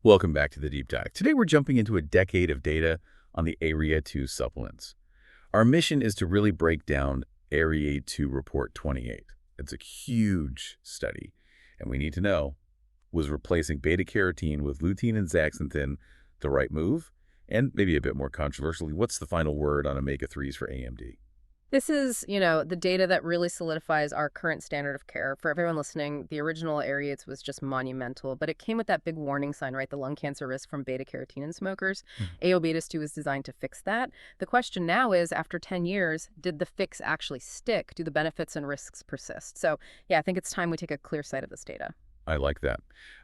Welcome back to the Deep Dive. Today we're jumping into a decade of data on the AREDS2 supplements. Our mission is to really break down AREDS2 Report 28. It's a huge study, and we need to know, was replacing beta-carotene with lutein and zeaxanthin the right move? And maybe a bit more controversially, what's the final word on omega-3s for AMD? This is, the data that really solidifies our current standard of care. For everyone listening, the original AREDS was just monumental, but it came with that big warning sign, right? The lung cancer risk from beta-carotene in smokers. AREDS2 is designed to fix that. The question now is, after 10 years, did the fix actually stick? Do the benefits and risks persist? So, yeah, I think it's time we take a clear sight of this data. I like that.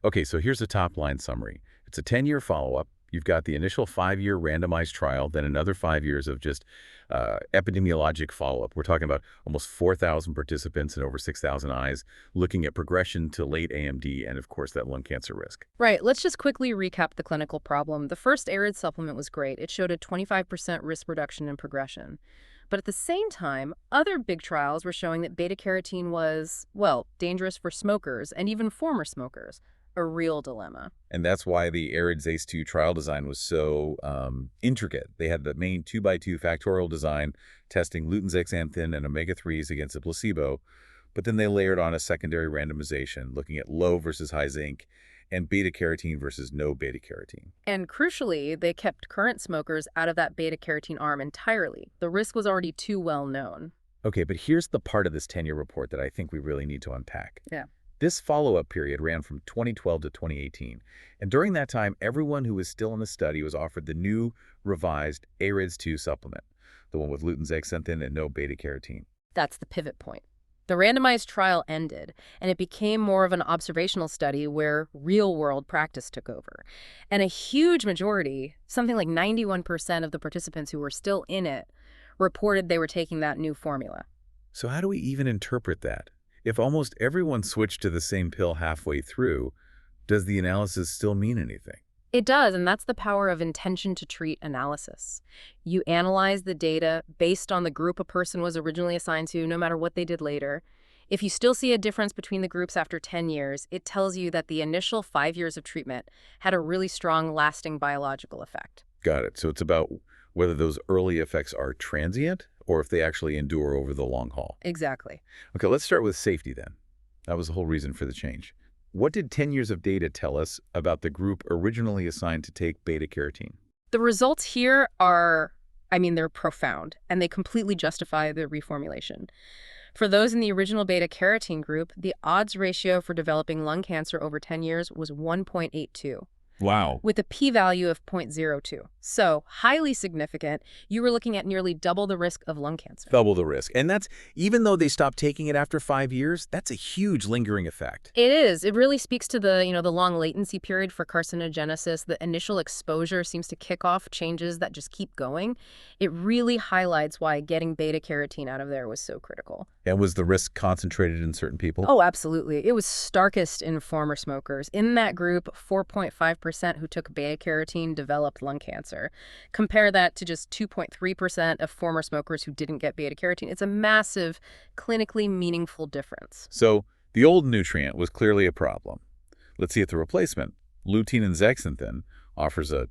Okay, so here's a top-line summary. It's a 10-year follow-up. You've got the initial 5-year randomized trial, then another 5 years of just epidemiologic follow-up. We're talking about almost 4,000 participants and over 6,000 eyes looking at progression to late AMD and, of course, that lung cancer risk. Right. Let's just quickly recap the clinical problem. The first AREDS supplement was great. It showed a 25% risk reduction in progression. But at the same time, other big trials were showing that beta-carotene was, well, dangerous for smokers and even former smokers. A real dilemma. And that's why the AREDS2 trial design was so intricate. They had the main 2x2 factorial design testing lutein, zeaxanthin, and omega-3s against a placebo, but then they layered on a secondary randomization looking at low versus high zinc and beta-carotene versus no beta-carotene. And crucially, they kept current smokers out of that beta-carotene arm entirely. The risk was already too well known. Okay, but here's the part of this 10-year report that I think we really need to unpack. Yeah. This follow-up period ran from 2012 to 2018, and during that time, everyone who was still in the study was offered the new, revised AREDS2 supplement, the one with lutein, zeaxanthin, and no beta-carotene. That's the pivot point. The randomized trial ended, and it became more of an observational study where real-world practice took over. And a huge majority, something like 91% of the participants who were still in it, reported they were taking that new formula. So how do we even interpret that? If almost everyone switched to the same pill halfway through, does the analysis still mean anything? It does, and that's the power of intention-to-treat analysis. You analyze the data based on the group a person was originally assigned to, no matter what they did later. If you still see a difference between the groups after 10 years, it tells you that the initial 5 years of treatment had a really strong, lasting biological effect. Got it. So it's about whether those early effects are transient or if they actually endure over the long haul. Exactly. Okay, let's start with safety then. That was the whole reason for the change. What did 10 years of data tell us about the group originally assigned to take beta-carotene? The results here are, they're profound, and they completely justify the reformulation. For those in the original beta-carotene group, the odds ratio for developing lung cancer over 10 years was 1.82. Wow. With a p-value of 0.02. So, highly significant. You were looking at nearly double the risk of lung cancer. Double the risk. And that's, even though they stopped taking it after 5 years, that's a huge lingering effect. It is. It really speaks to the, the long latency period for carcinogenesis. The initial exposure seems to kick off changes that just keep going. It really highlights why getting beta-carotene out of there was so critical. And was the risk concentrated in certain people? Oh, absolutely. It was starkest in former smokers. In that group, 4.5% who took beta-carotene developed lung cancer. Compare that to just 2.3% of former smokers who didn't get beta-carotene. It's a massive, clinically meaningful difference. So the old nutrient was clearly a problem. Let's see if the replacement, lutein and zeaxanthin, offers a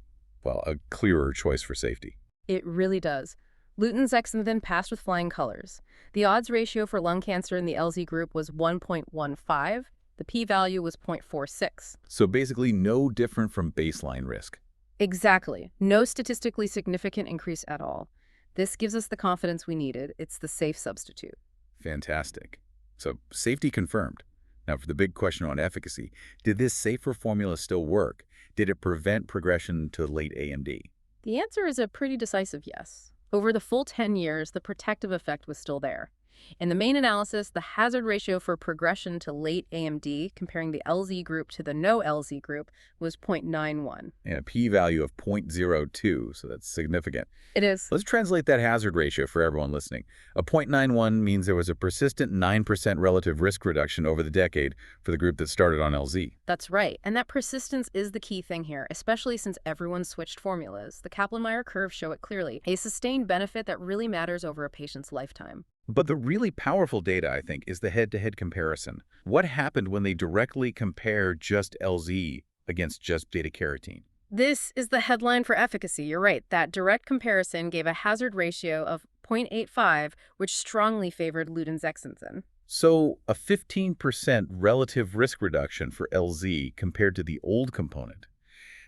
clearer choice for safety. It really does. Lutein zeaxanthin passed with flying colors. The odds ratio for lung cancer in the LZ group was 1.15. The p-value was 0.46. So basically no different from baseline risk. Exactly. No statistically significant increase at all. This gives us the confidence we needed. It's the safe substitute. Fantastic. So safety confirmed. Now for the big question on efficacy, did this safer formula still work? Did it prevent progression to late AMD? The answer is a pretty decisive yes. Over the full 10 years, the protective effect was still there. In the main analysis, the hazard ratio for progression to late AMD, comparing the LZ group to the no LZ group, was 0.91. And a p-value of 0.02, so that's significant. It is. Let's translate that hazard ratio for everyone listening. A 0.91 means there was a persistent 9% relative risk reduction over the decade for the group that started on LZ. That's right. And that persistence is the key thing here, especially since everyone switched formulas. The Kaplan-Meier curves show it clearly. A sustained benefit that really matters over a patient's lifetime. But the really powerful data, I think, is the head-to-head comparison. What happened when they directly compare just LZ against just beta-carotene. This is the headline for efficacy. You're right. That direct comparison gave a hazard ratio of 0.85, which strongly favored Lutein Zeaxanthin. So a 15% relative risk reduction for LZ compared to the old component.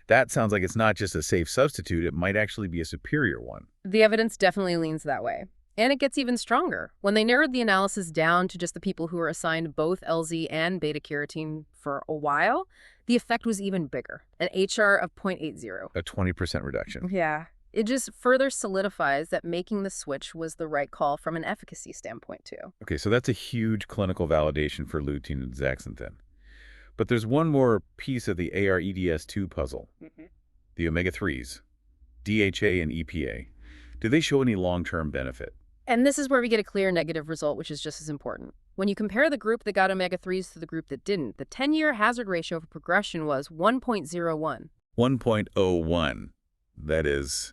That sounds like it's not just a safe substitute, it might actually be a superior one. The evidence definitely leans that way. And it gets even stronger. When they narrowed the analysis down to just the people who were assigned both LZ and beta-carotene for a while, the effect was even bigger, an HR of 0.80. A 20% reduction. Yeah. It just further solidifies that making the switch was the right call from an efficacy standpoint, too. Okay, so that's a huge clinical validation for lutein and zeaxanthin. But there's one more piece of the AREDS2 puzzle. The omega-3s, DHA and EPA. Do they show any long-term benefit? And this is where we get a clear negative result, which is just as important. When you compare the group that got omega-3s to the group that didn't, the 10-year hazard ratio for progression was 1.01. 1.01. That is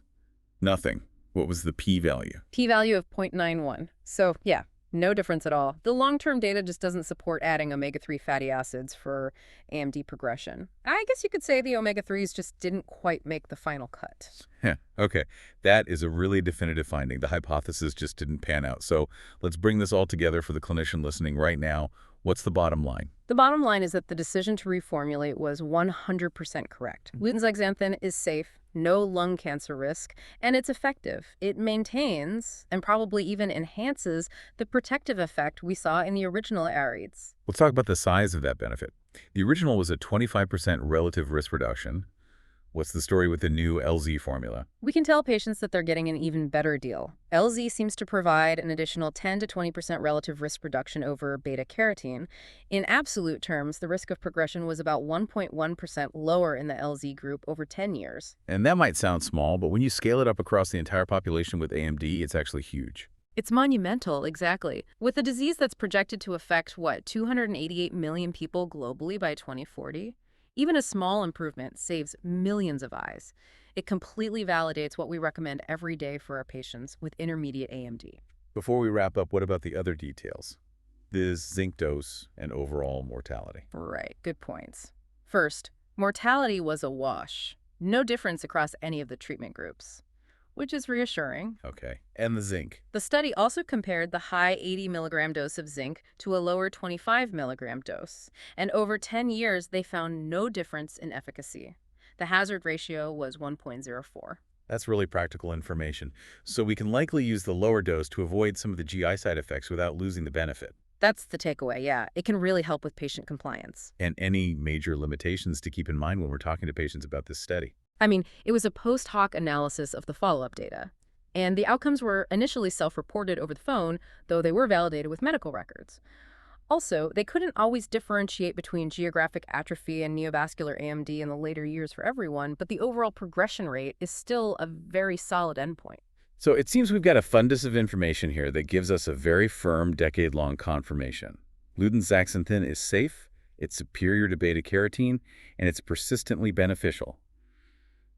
nothing. What was the p-value? P-value of 0.91. So, yeah, no difference at all. The long-term data just doesn't support adding omega-3 fatty acids for AMD progression. I guess you could say the omega-3s just didn't quite make the final cut. Okay, that is a really definitive finding. The hypothesis just didn't pan out. So let's bring this all together for the clinician listening right now. What's the bottom line? The bottom line is that the decision to reformulate was 100% correct. Lutein Zeaxanthin is safe, no lung cancer risk, and it's effective. It maintains and probably even enhances the protective effect we saw in the original AREDS. Let's talk about the size of that benefit. The original was a 25% relative risk reduction. What's the story with the new LZ formula? We can tell patients that they're getting an even better deal. LZ seems to provide an additional 10 to 20% relative risk reduction over beta-carotene. In absolute terms, the risk of progression was about 1.1% lower in the LZ group over 10 years. And that might sound small, but when you scale it up across the entire population with AMD, it's actually huge. It's monumental, exactly. With a disease that's projected to affect, 288 million people globally by 2040? Even a small improvement saves millions of eyes. It completely validates what we recommend every day for our patients with intermediate AMD. Before we wrap up, what about the other details? The zinc dose and overall mortality. Right, good points. First, mortality was a wash. No difference across any of the treatment groups, which is reassuring. Okay, and the zinc. The study also compared the high 80 milligram dose of zinc to a lower 25 milligram dose, and over 10 years they found no difference in efficacy. The hazard ratio was 1.04. That's really practical information. So we can likely use the lower dose to avoid some of the GI side effects without losing the benefit. That's the takeaway, yeah. It can really help with patient compliance. And any major limitations to keep in mind when we're talking to patients about this study. I mean, it was a post hoc analysis of the follow-up data, and the outcomes were initially self-reported over the phone, though they were validated with medical records. Also, they couldn't always differentiate between geographic atrophy and neovascular AMD in the later years for everyone, but the overall progression rate is still a very solid endpoint. So it seems we've got a fundus of information here that gives us a very firm decade-long confirmation. Lutein Zeaxanthin is safe, it's superior to beta-carotene, and it's persistently beneficial.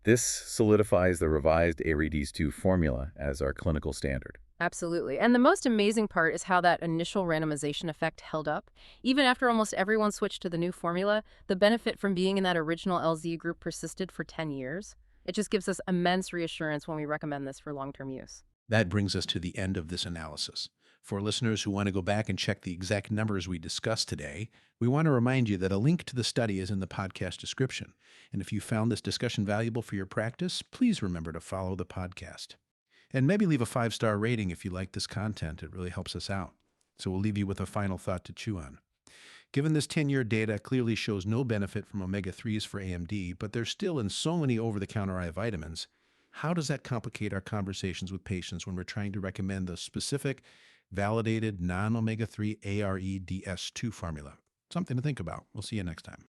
This solidifies the revised AREDS2 formula as our clinical standard. Absolutely. And the most amazing part is how that initial randomization effect held up. Even after almost everyone switched to the new formula, the benefit from being in that original LZ group persisted for 10 years. It just gives us immense reassurance when we recommend this for long-term use. That brings us to the end of this analysis. For listeners who want to go back and check the exact numbers we discussed today, we want to remind you that a link to the study is in the podcast description. And if you found this discussion valuable for your practice, please remember to follow the podcast. And maybe leave a 5-star rating if you like this content. It really helps us out. So we'll leave you with a final thought to chew on. Given this 10-year data clearly shows no benefit from omega-3s for AMD, but they're still in so many over-the-counter eye vitamins, how does that complicate our conversations with patients when we're trying to recommend the specific, validated non-omega-3 AREDS2 formula? Something to think about. We'll see you next time.